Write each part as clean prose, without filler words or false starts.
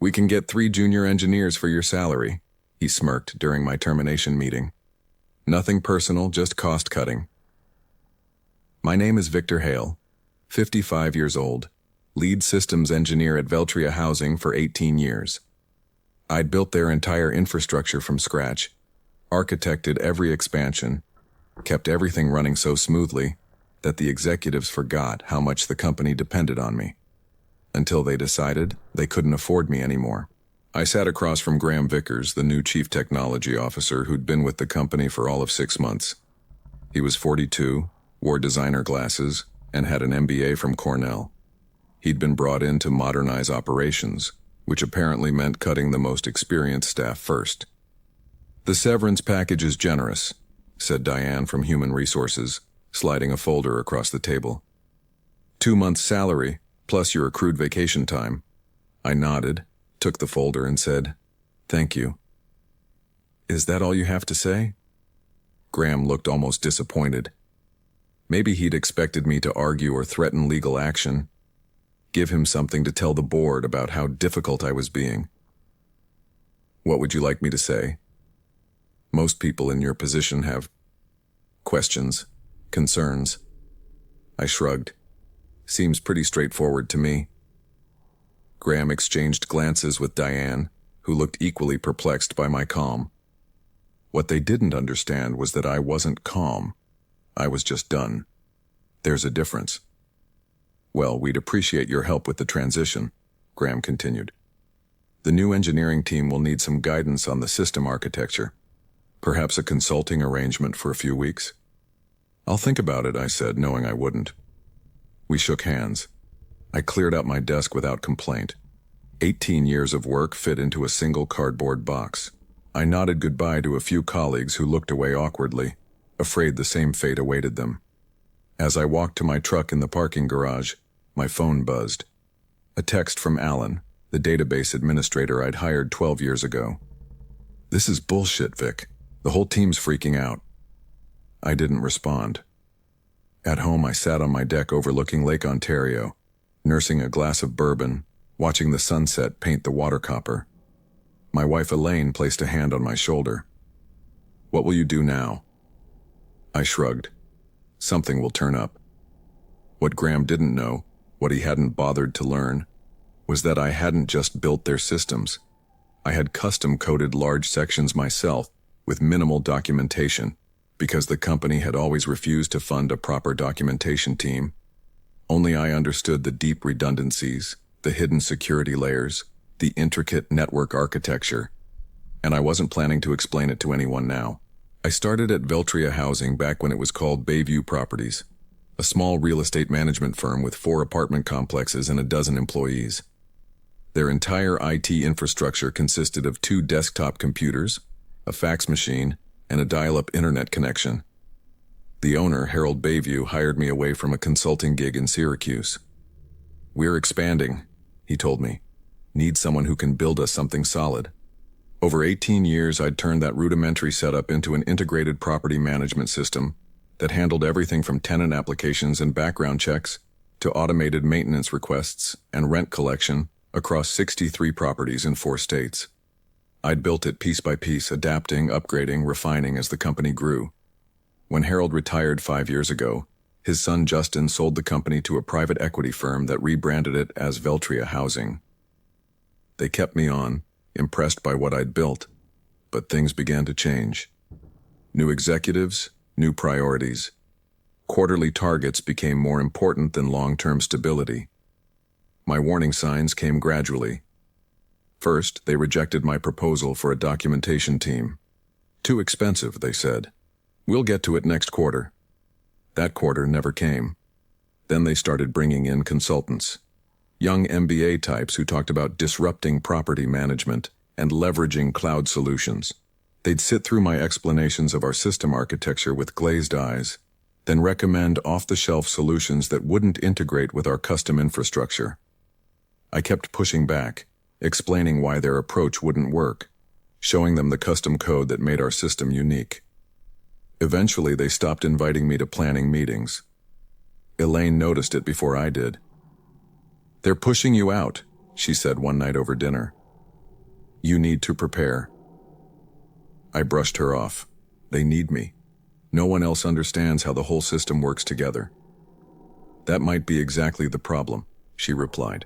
We can get 3 junior engineers for your salary, he smirked during my termination meeting. Nothing personal, just cost cutting. My name is Victor Hale, 55 years old, lead systems engineer at Veltria Housing for 18 years. I'd built their entire infrastructure from scratch, architected every expansion, kept everything running so smoothly that the executives forgot how much the company depended on me. Until they decided they couldn't afford me anymore. I sat across from Graham Vickers, the new chief technology officer who'd been with the company for all of 6 months. He was 42, wore designer glasses, and had an MBA from Cornell. He'd been brought in to modernize operations, which apparently meant cutting the most experienced staff first. The severance package is generous, said Diane from Human Resources, sliding a folder across the table. 2 months' salary, plus your accrued vacation time. I nodded, took the folder and said, "Thank you." "Is that all you have to say?" Graham looked almost disappointed. Maybe he'd expected me to argue or threaten legal action, give him something to tell the board about how difficult I was being. "What would you like me to say?" "Most people in your position have questions, concerns." I shrugged. "Seems pretty straightforward to me." Graham exchanged glances with Diane, who looked equally perplexed by my calm. What they didn't understand was that I wasn't calm. I was just done. There's a difference. "Well, we'd appreciate your help with the transition," Graham continued. "The new engineering team will need some guidance on the system architecture. Perhaps a consulting arrangement for a few weeks." "I'll think about it," I said, knowing I wouldn't. We shook hands. I cleared out my desk without complaint. 18 years of work fit into a single cardboard box. I nodded goodbye to a few colleagues who looked away awkwardly, afraid the same fate awaited them. As I walked to my truck in the parking garage, my phone buzzed. A text from Alan, the database administrator I'd hired 12 years ago. "This is bullshit, Vic. The whole team's freaking out." I didn't respond. At home, I sat on my deck overlooking Lake Ontario, nursing a glass of bourbon, watching the sunset paint the water copper. My wife Elaine placed a hand on my shoulder. "What will you do now?" I shrugged. "Something will turn up." What Graham didn't know, what he hadn't bothered to learn, was that I hadn't just built their systems. I had custom-coded large sections myself with minimal documentation, because the company had always refused to fund a proper documentation team. Only I understood the deep redundancies, the hidden security layers, the intricate network architecture, and I wasn't planning to explain it to anyone now. I started at Veltria Housing back when it was called Bayview Properties, a small real estate management firm with 4 apartment complexes and a dozen employees. Their entire IT infrastructure consisted of 2 desktop computers, a fax machine, and a dial-up internet connection. The owner, Harold Bayview, hired me away from a consulting gig in Syracuse. "We're expanding," he told me. "Need someone who can build us something solid." Over 18 years, I'd turned that rudimentary setup into an integrated property management system that handled everything from tenant applications and background checks to automated maintenance requests and rent collection across 63 properties in 4 states. I'd built it piece by piece, adapting, upgrading, refining as the company grew. When Harold retired 5 years ago, his son Justin sold the company to a private equity firm that rebranded it as Veltria Housing. They kept me on, impressed by what I'd built, but things began to change. New executives, new priorities. Quarterly targets became more important than long-term stability. My warning signs came gradually. First, they rejected my proposal for a documentation team. "Too expensive," they said. "We'll get to it next quarter." That quarter never came. Then they started bringing in consultants. Young MBA types who talked about disrupting property management and leveraging cloud solutions. They'd sit through my explanations of our system architecture with glazed eyes, then recommend off-the-shelf solutions that wouldn't integrate with our custom infrastructure. I kept pushing back, explaining why their approach wouldn't work, showing them the custom code that made our system unique. Eventually, they stopped inviting me to planning meetings. Elaine noticed it before I did. "They're pushing you out," she said one night over dinner. You need to prepare. I brushed her off. They need me. No one else understands how the whole system works together. That might be exactly the problem, she replied.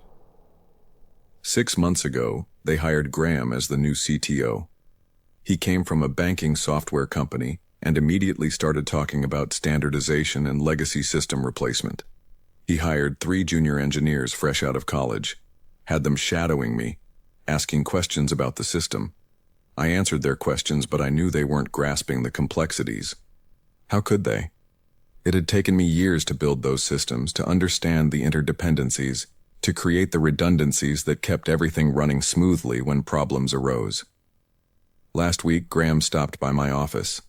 6 months ago, they hired Graham as the new CTO. He came from a banking software company and immediately started talking about standardization and legacy system replacement. He hired 3 junior engineers fresh out of college, had them shadowing me, asking questions about the system. I answered their questions, but I knew they weren't grasping the complexities. How could they? It had taken me years to build those systems, to understand the interdependencies, to create the redundancies that kept everything running smoothly when problems arose. Last week, Graham stopped by my office.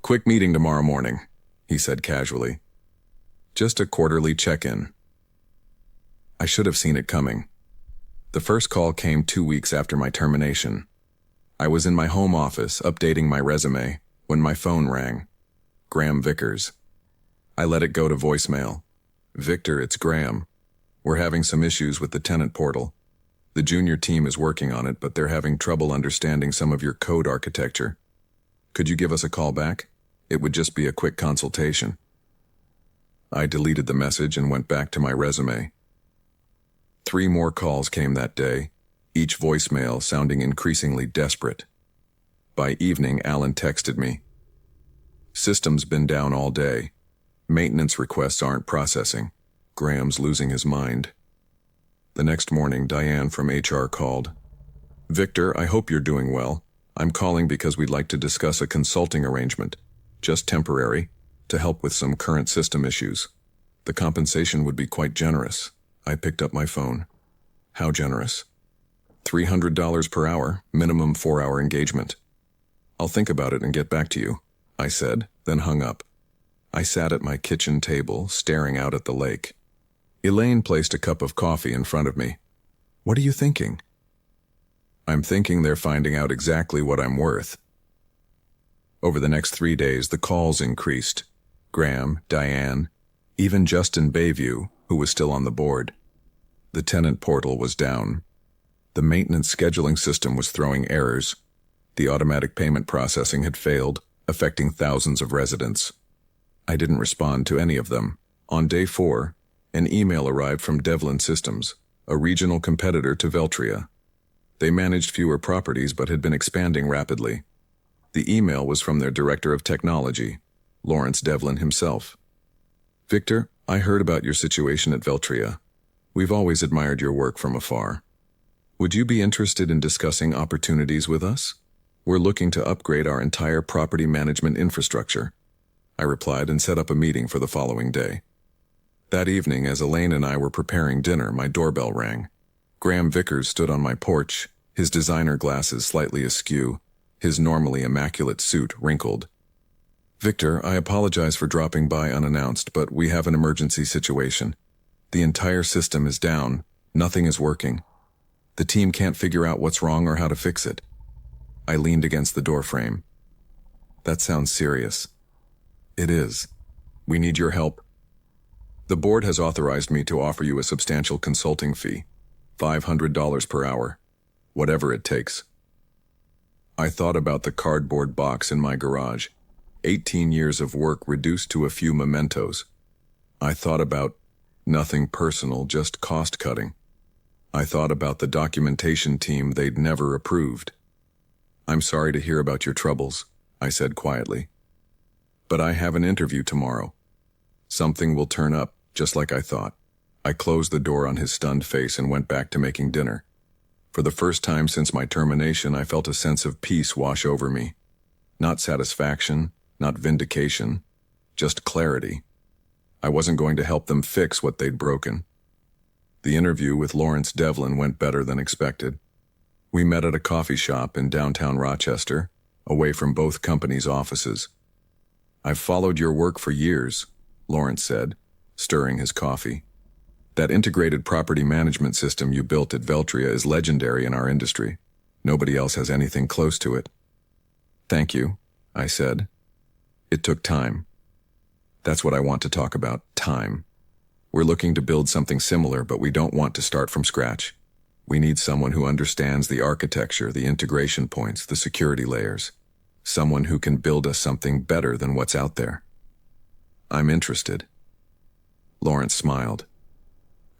"Quick meeting tomorrow morning," he said casually. "Just a quarterly check-in." I should have seen it coming. The first call came 2 weeks after my termination. I was in my home office updating my resume when my phone rang. Graham Vickers. I let it go to voicemail. "Victor, it's Graham. We're having some issues with the tenant portal. The junior team is working on it, but they're having trouble understanding some of your code architecture. Could you give us a call back? It would just be a quick consultation." I deleted the message and went back to my resume. 3 more calls came that day, each voicemail sounding increasingly desperate. By evening, Alan texted me. "System's been down all day. Maintenance requests aren't processing. Graham's losing his mind." The next morning, Diane from HR called. "Victor, I hope you're doing well. I'm calling because we'd like to discuss a consulting arrangement, just temporary, to help with some current system issues. The compensation would be quite generous." I picked up my phone. "How generous?" $300 per hour, minimum 4-hour engagement." "I'll think about it and get back to you," I said, then hung up. I sat at my kitchen table, staring out at the lake. Elaine placed a cup of coffee in front of me. "What are you thinking?" "I'm thinking they're finding out exactly what I'm worth." Over the next 3 days, the calls increased. Graham, Diane, even Justin Bayview, who was still on the board. The tenant portal was down. The maintenance scheduling system was throwing errors. The automatic payment processing had failed, affecting thousands of residents. I didn't respond to any of them. On day 4, an email arrived from Devlin Systems, a regional competitor to Veltria. They managed fewer properties but had been expanding rapidly. The email was from their director of technology, Lawrence Devlin himself. "Victor, I heard about your situation at Veltria. We've always admired your work from afar. Would you be interested in discussing opportunities with us? We're looking to upgrade our entire property management infrastructure." I replied and set up a meeting for the following day. That evening, as Elaine and I were preparing dinner, my doorbell rang. Graham Vickers stood on my porch, his designer glasses slightly askew, his normally immaculate suit wrinkled. "Victor, I apologize for dropping by unannounced, but we have an emergency situation. The entire system is down. Nothing is working. The team can't figure out what's wrong or how to fix it." I leaned against the doorframe. "That sounds serious." "It is. We need your help. The board has authorized me to offer you a substantial consulting fee, $500 per hour, whatever it takes." I thought about the cardboard box in my garage, 18 years of work reduced to a few mementos. I thought about nothing personal, just cost cutting. I thought about the documentation team they'd never approved. "I'm sorry to hear about your troubles," I said quietly. "But I have an interview tomorrow. Something will turn up, just like I thought." I closed the door on his stunned face and went back to making dinner. For the first time since my termination, I felt a sense of peace wash over me. Not satisfaction, not vindication, just clarity. I wasn't going to help them fix what they'd broken. The interview with Lawrence Devlin went better than expected. We met at a coffee shop in downtown Rochester, away from both companies' offices. "I've followed your work for years," Lawrence said, stirring his coffee. "That integrated property management system you built at Veltria is legendary in our industry. Nobody else has anything close to it." "Thank you," I said. "It took time." That's what I want to talk about, time. We're looking to build something similar, but we don't want to start from scratch. We need someone who understands the architecture, the integration points, the security layers. Someone who can build us something better than what's out there. I'm interested. Lawrence smiled.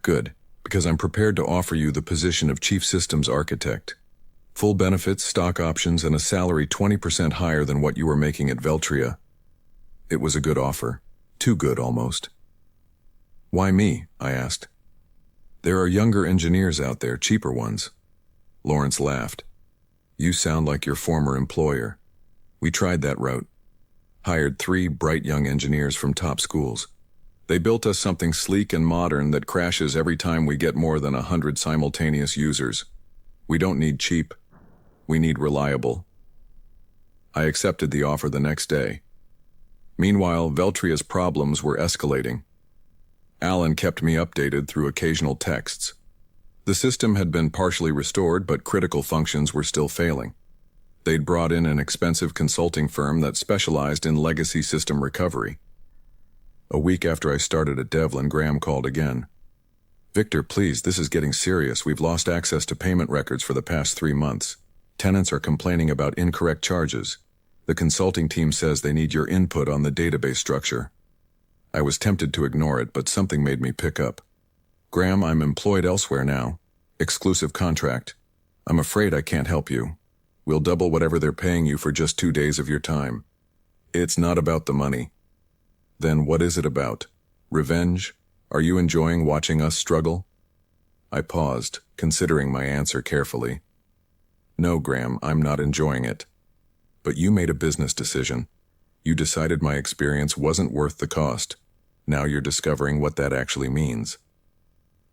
Good, because I'm prepared to offer you the position of Chief Systems Architect. Full benefits, stock options, and a salary 20% higher than what you were making at Veltria. It was a good offer. Too good, almost. Why me? I asked. There are younger engineers out there, cheaper ones. Lawrence laughed. You sound like your former employer. We tried that route. Hired 3 bright young engineers from top schools. They built us something sleek and modern that crashes every time we get more than 100 simultaneous users. We don't need cheap. We need reliable. I accepted the offer the next day. Meanwhile, Veltria's problems were escalating. Alan kept me updated through occasional texts. The system had been partially restored, but critical functions were still failing. They'd brought in an expensive consulting firm that specialized in legacy system recovery. A week after I started at Devlin, Graham called again. Victor, please, this is getting serious. We've lost access to payment records for the past 3 months. Tenants are complaining about incorrect charges. The consulting team says they need your input on the database structure. I was tempted to ignore it, but something made me pick up. Graham, I'm employed elsewhere now. Exclusive contract. I'm afraid I can't help you. We'll double whatever they're paying you for just 2 days of your time. It's not about the money. Then what is it about? Revenge? Are you enjoying watching us struggle? I paused, considering my answer carefully. No, Graham, I'm not enjoying it. But you made a business decision. You decided my experience wasn't worth the cost. Now you're discovering what that actually means.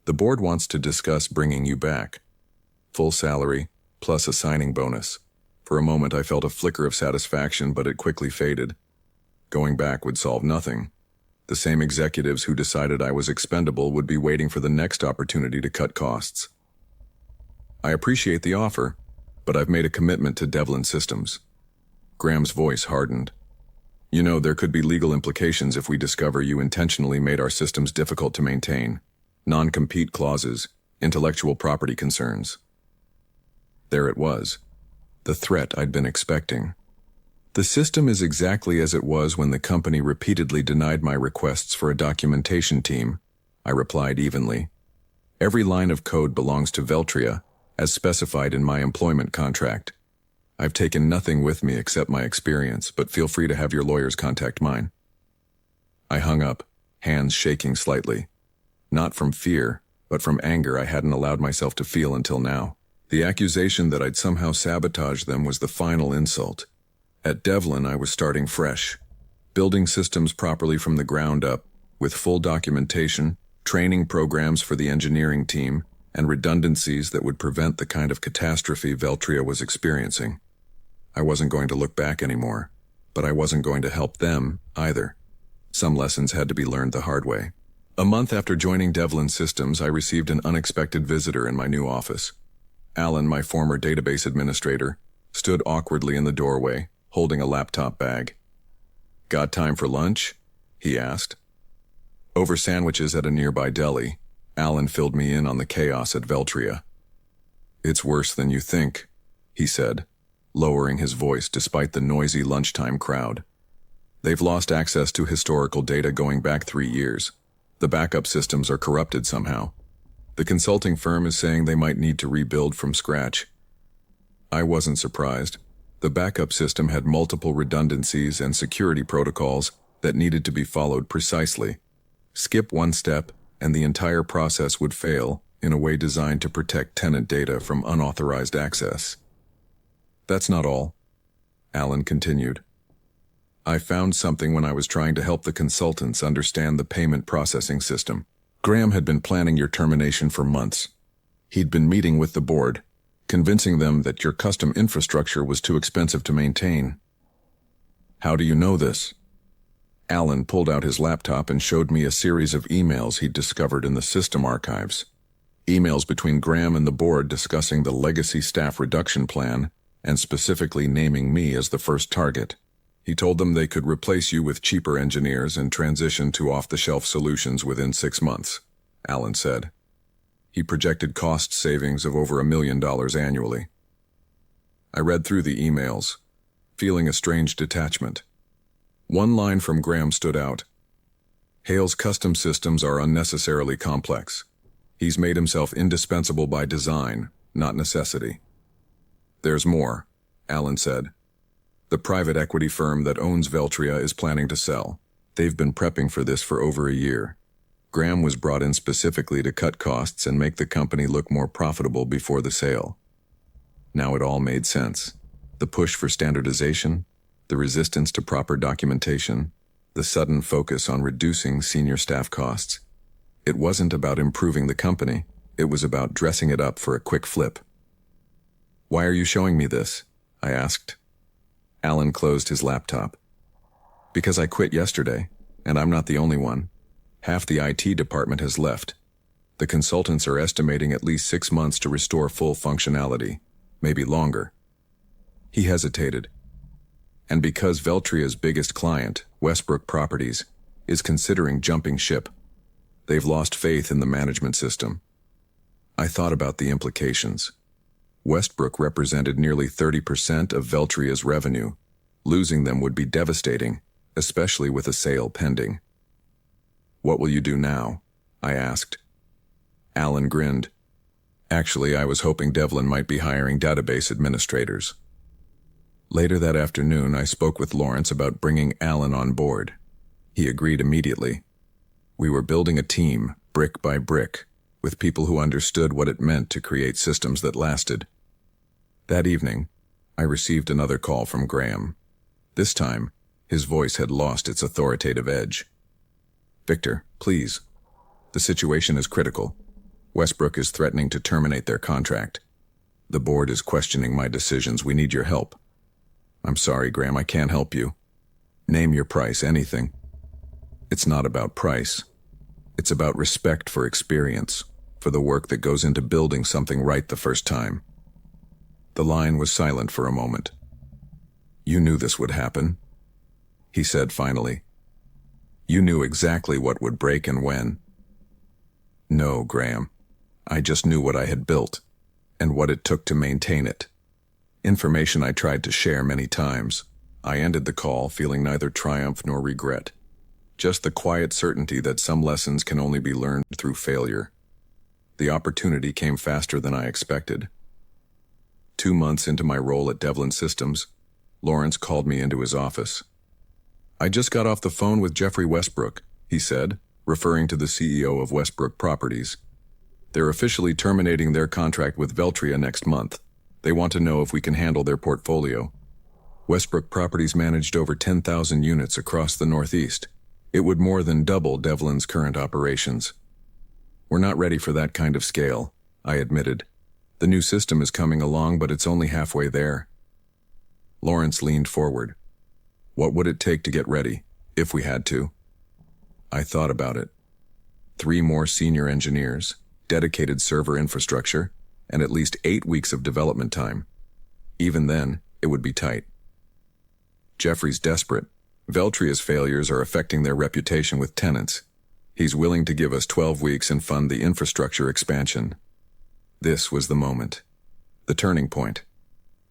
The board wants to discuss bringing you back. Full salary, plus a signing bonus. For a moment I felt a flicker of satisfaction, but it quickly faded. Going back would solve nothing. The same executives who decided I was expendable would be waiting for the next opportunity to cut costs. I appreciate the offer, but I've made a commitment to Devlin Systems. Graham's voice hardened. You know, there could be legal implications if we discover you intentionally made our systems difficult to maintain. Non-compete clauses, intellectual property concerns. There it was. The threat I'd been expecting. The system is exactly as it was when the company repeatedly denied my requests for a documentation team, I replied evenly. Every line of code belongs to Veltria, as specified in my employment contract. I've taken nothing with me except my experience, but feel free to have your lawyers contact mine. I hung up, hands shaking slightly. Not from fear, but from anger I hadn't allowed myself to feel until now. The accusation that I'd somehow sabotaged them was the final insult. At Devlin, I was starting fresh, building systems properly from the ground up, with full documentation, training programs for the engineering team, and redundancies that would prevent the kind of catastrophe Veltria was experiencing. I wasn't going to look back anymore, but I wasn't going to help them either. Some lessons had to be learned the hard way. A month after joining Devlin Systems, I received an unexpected visitor in my new office. Alan, my former database administrator, stood awkwardly in the doorway, holding a laptop bag. Got time for lunch? He asked. Over sandwiches at a nearby deli, Alan filled me in on the chaos at Veltria. It's worse than you think, he said, lowering his voice despite the noisy lunchtime crowd. They've lost access to historical data going back 3 years. The backup systems are corrupted somehow. The consulting firm is saying they might need to rebuild from scratch. I wasn't surprised. The backup system had multiple redundancies and security protocols that needed to be followed precisely. Skip one step, and the entire process would fail in a way designed to protect tenant data from unauthorized access. That's not all, Alan continued. I found something when I was trying to help the consultants understand the payment processing system. Graham had been planning your termination for months. He'd been meeting with the board, convincing them that your custom infrastructure was too expensive to maintain. How do you know this? Alan pulled out his laptop and showed me a series of emails he'd discovered in the system archives. Emails between Graham and the board discussing the legacy staff reduction plan and specifically naming me as the first target. He told them they could replace you with cheaper engineers and transition to off-the-shelf solutions within 6 months, Alan said. He projected cost savings of over $1 million annually. I read through the emails, feeling a strange detachment. One line from Graham stood out. Hale's custom systems are unnecessarily complex. He's made himself indispensable by design, not necessity. There's more, Alan said. The private equity firm that owns Veltria is planning to sell. They've been prepping for this for over a year. Graham was brought in specifically to cut costs and make the company look more profitable before the sale. Now it all made sense. The push for standardization, the resistance to proper documentation, the sudden focus on reducing senior staff costs. It wasn't about improving the company, it was about dressing it up for a quick flip. "Why are you showing me this?" I asked. Alan closed his laptop. "Because I quit yesterday, and I'm not the only one. Half the IT department has left. The consultants are estimating at least 6 months to restore full functionality, maybe longer." He hesitated. "And because Veltria's biggest client, Westbrook Properties, is considering jumping ship. They've lost faith in the management system." I thought about the implications. Westbrook represented nearly 30% of Veltria's revenue. Losing them would be devastating, especially with a sale pending. "What will you do now?" I asked. Alan grinned. "Actually, I was hoping Devlin might be hiring database administrators." Later that afternoon, I spoke with Lawrence about bringing Alan on board. He agreed immediately. We were building a team, brick by brick, with people who understood what it meant to create systems that lasted. That evening, I received another call from Graham. This time, his voice had lost its authoritative edge. "Victor, please. The situation is critical. Westbrook is threatening to terminate their contract. The board is questioning my decisions. We need your help." "I'm sorry, Graham, I can't help you. Name your price, anything." "It's not about price. It's about respect for experience, for the work that goes into building something right the first time." The line was silent for a moment. "You knew this would happen," he said finally. "You knew exactly what would break and when." "No, Graham. I just knew what I had built, and what it took to maintain it. Information I tried to share many times." I ended the call feeling neither triumph nor regret. Just the quiet certainty that some lessons can only be learned through failure. The opportunity came faster than I expected. 2 months into my role at Devlin Systems, Lawrence called me into his office. "I just got off the phone with Jeffrey Westbrook," he said, referring to the CEO of Westbrook Properties. "They're officially terminating their contract with Veltria next month. They want to know if we can handle their portfolio. Westbrook Properties managed over 10,000 units across the Northeast. It would more than double Devlin's current operations." "We're not ready for that kind of scale," I admitted. "The new system is coming along, but it's only halfway there." Lawrence leaned forward. "What would it take to get ready, if we had to?" I thought about it. 3 more senior engineers, dedicated server infrastructure, and at least 8 weeks of development time. Even then, it would be tight. Jeffrey's desperate. Veltria's failures are affecting their reputation with tenants. He's willing to give us 12 weeks and fund the infrastructure expansion. This was the moment. The turning point.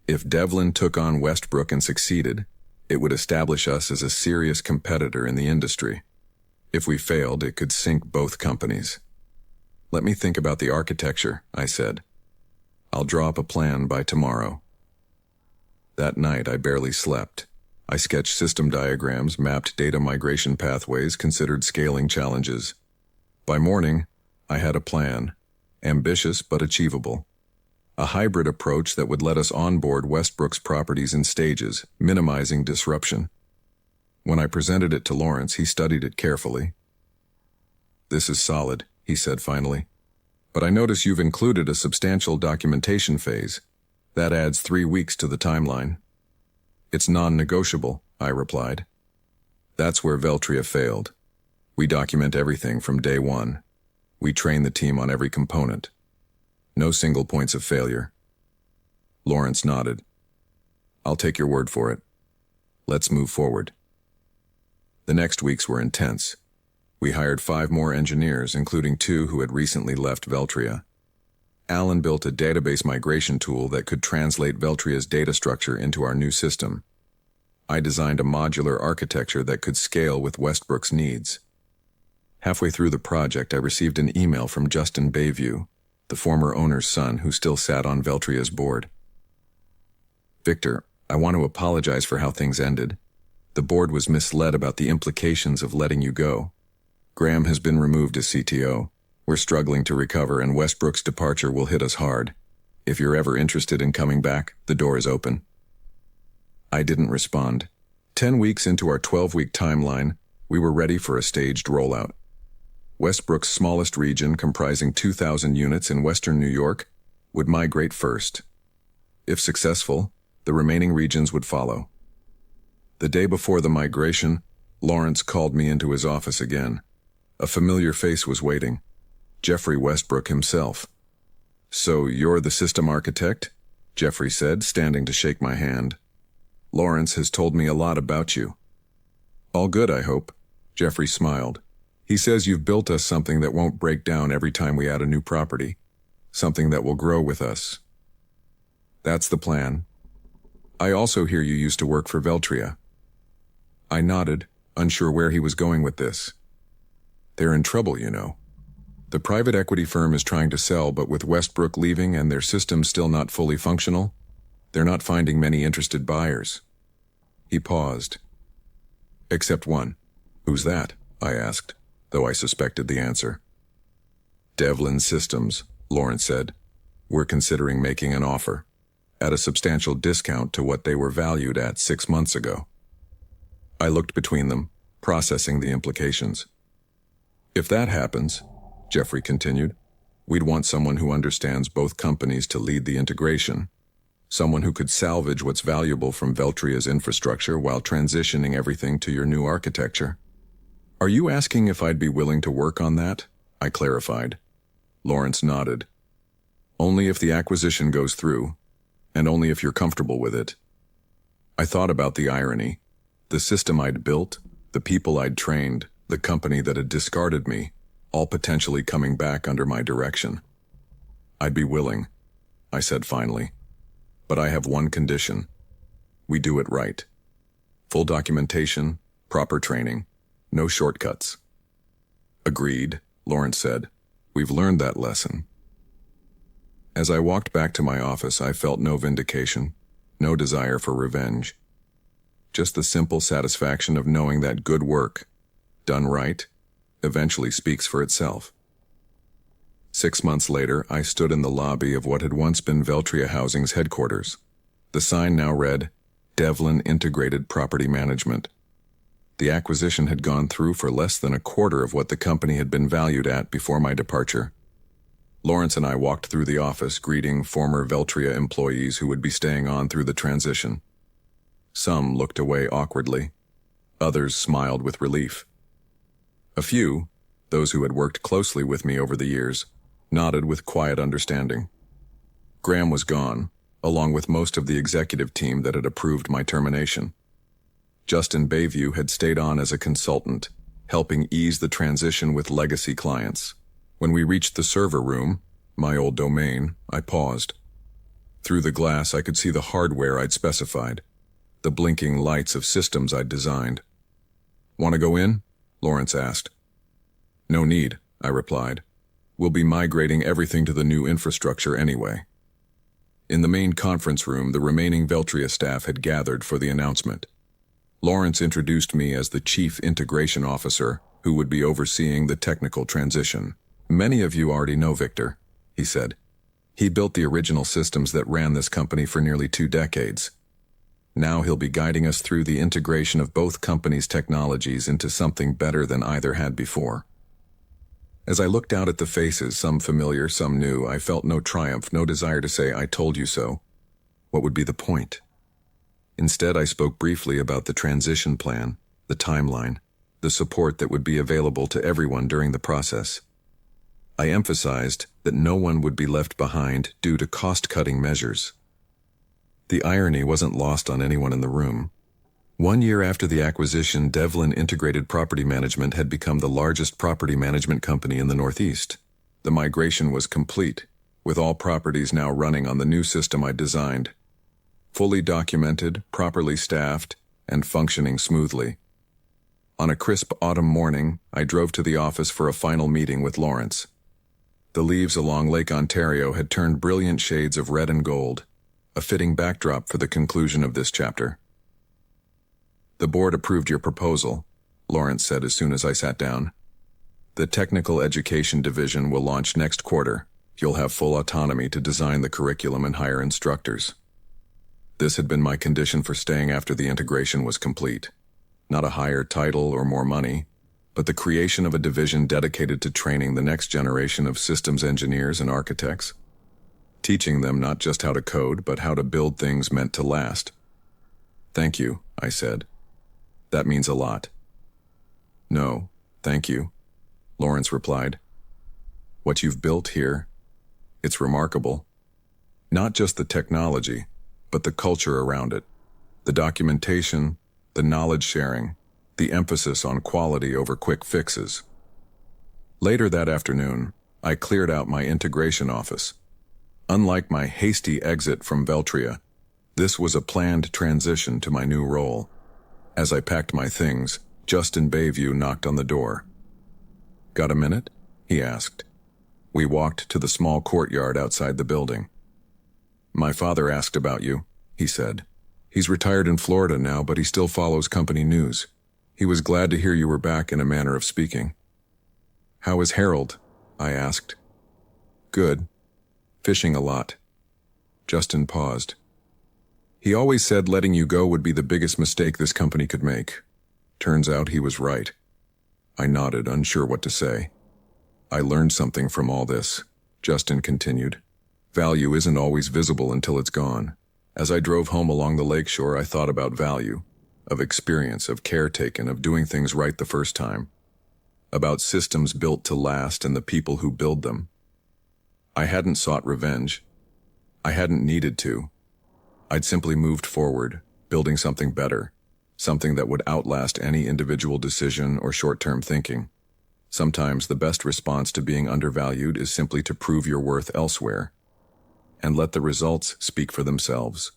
If Devlin took on Westbrook and succeeded, it would establish us as a serious competitor in the industry. If we failed, it could sink both companies. "Let me think about the architecture," I said. "I'll draw up a plan by tomorrow." That night, I barely slept. I sketched system diagrams, mapped data migration pathways, considered scaling challenges. By morning, I had a plan, ambitious but achievable. A hybrid approach that would let us onboard Westbrook's properties in stages, minimizing disruption. When I presented it to Lawrence, he studied it carefully. "This is solid," he said finally. "But I notice you've included a substantial documentation phase. That adds 3 weeks to the timeline." "It's non-negotiable," I replied. "That's where Veltria failed. We document everything from day one. We train the team on every component. No single points of failure." Lawrence nodded. "I'll take your word for it. Let's move forward." The next weeks were intense. We hired 5 more engineers, including 2 who had recently left Veltria. Alan built a database migration tool that could translate Veltria's data structure into our new system. I designed a modular architecture that could scale with Westbrook's needs. Halfway through the project, I received an email from Justin Bayview, the former owner's son who still sat on Veltria's board. Victor, I want to apologize for how things ended. The board was misled about the implications of letting you go. Graham has been removed as CTO. We're struggling to recover, and Westbrook's departure will hit us hard. If you're ever interested in coming back, the door is open. I didn't respond. 10 weeks into our 12-week timeline, we were ready for a staged rollout. Westbrook's smallest region, comprising 2,000 units in western New York, would migrate first. If successful, the remaining regions would follow. The day before the migration, Lawrence called me into his office again. A familiar face was waiting. Jeffrey Westbrook himself. "So you're the system architect?" Jeffrey said, standing to shake my hand. "Lawrence has told me a lot about you." "All good, I hope." Jeffrey smiled. "He says you've built us something that won't break down every time we add a new property. Something that will grow with us." "That's the plan." "I also hear you used to work for Veltria." I nodded, unsure where he was going with this. "They're in trouble, you know. The private equity firm is trying to sell, but with Westbrook leaving and their system still not fully functional, they're not finding many interested buyers." He paused. "Except one." "Who's that?" I asked, though I suspected the answer. "Devlin Systems," Lawrence said. "We're considering making an offer, at a substantial discount to what they were valued at 6 months ago." I looked between them, processing the implications. "If that happens," Jeffrey continued, "we'd want someone who understands both companies to lead the integration, someone who could salvage what's valuable from Veltria's infrastructure while transitioning everything to your new architecture." "Are you asking if I'd be willing to work on that?" I clarified. Lawrence nodded. "Only if the acquisition goes through, and only if you're comfortable with it." I thought about the irony. The system I'd built, the people I'd trained, the company that had discarded me, all potentially coming back under my direction. "I'd be willing," I said finally. "But I have one condition. We do it right. Full documentation, proper training, no shortcuts." "Agreed," Lawrence said. "We've learned that lesson." As I walked back to my office, I felt no vindication, no desire for revenge. Just the simple satisfaction of knowing that good work, done right, eventually speaks for itself. 6 months later, I stood in the lobby of what had once been Veltria Housing's headquarters. The sign now read, "Devlin Integrated Property Management." The acquisition had gone through for less than a quarter of what the company had been valued at before my departure. Lawrence and I walked through the office, greeting former Veltria employees who would be staying on through the transition. Some looked away awkwardly. Others smiled with relief. A few, those who had worked closely with me over the years, nodded with quiet understanding. Graham was gone, along with most of the executive team that had approved my termination. Justin Bayview had stayed on as a consultant, helping ease the transition with legacy clients. When we reached the server room, my old domain, I paused. Through the glass, I could see the hardware I'd specified, the blinking lights of systems I'd designed. "Want to go in?" Lawrence asked. "No need," I replied. "We'll be migrating everything to the new infrastructure anyway." In the main conference room, the remaining Veltria staff had gathered for the announcement. Lawrence introduced me as the Chief Integration Officer, who would be overseeing the technical transition. "Many of you already know Victor," he said. "He built the original systems that ran this company for nearly 2 decades. Now he'll be guiding us through the integration of both companies' technologies into something better than either had before." As I looked out at the faces, some familiar, some new, I felt no triumph, no desire to say, "I told you so." What would be the point? Instead, I spoke briefly about the transition plan, the timeline, the support that would be available to everyone during the process. I emphasized that no one would be left behind due to cost-cutting measures. The irony wasn't lost on anyone in the room. 1 year after the acquisition, Devlin Integrated Property Management had become the largest property management company in the Northeast. The migration was complete, with all properties now running on the new system I designed. Fully documented, properly staffed, and functioning smoothly. On a crisp autumn morning, I drove to the office for a final meeting with Lawrence. The leaves along Lake Ontario had turned brilliant shades of red and gold, a fitting backdrop for the conclusion of this chapter. "The board approved your proposal," Lawrence said as soon as I sat down. "The Technical Education Division will launch next quarter. You'll have full autonomy to design the curriculum and hire instructors." This had been my condition for staying after the integration was complete. Not a higher title or more money, but the creation of a division dedicated to training the next generation of systems engineers and architects, teaching them not just how to code, but how to build things meant to last. "Thank you," I said. "That means a lot." "No, thank you," Lawrence replied. "What you've built here, it's remarkable. Not just the technology, but the culture around it. The documentation, the knowledge sharing, the emphasis on quality over quick fixes." Later that afternoon, I cleared out my integration office. Unlike my hasty exit from Veltria, this was a planned transition to my new role. As I packed my things, Justin Bayview knocked on the door. "Got a minute?" he asked. We walked to the small courtyard outside the building. "My father asked about you," he said. "He's retired in Florida now, but he still follows company news. He was glad to hear you were back, in a manner of speaking." "How is Harold?" I asked. "Good. Fishing a lot." Justin paused. "He always said letting you go would be the biggest mistake this company could make. Turns out he was right." I nodded, unsure what to say. "I learned something from all this," Justin continued. "Value isn't always visible until it's gone." As I drove home along the lakeshore, I thought about value, of experience, of care taken, of doing things right the first time, about systems built to last and the people who build them. I hadn't sought revenge. I hadn't needed to. I'd simply moved forward, building something better, something that would outlast any individual decision or short-term thinking. Sometimes the best response to being undervalued is simply to prove your worth elsewhere, and let the results speak for themselves.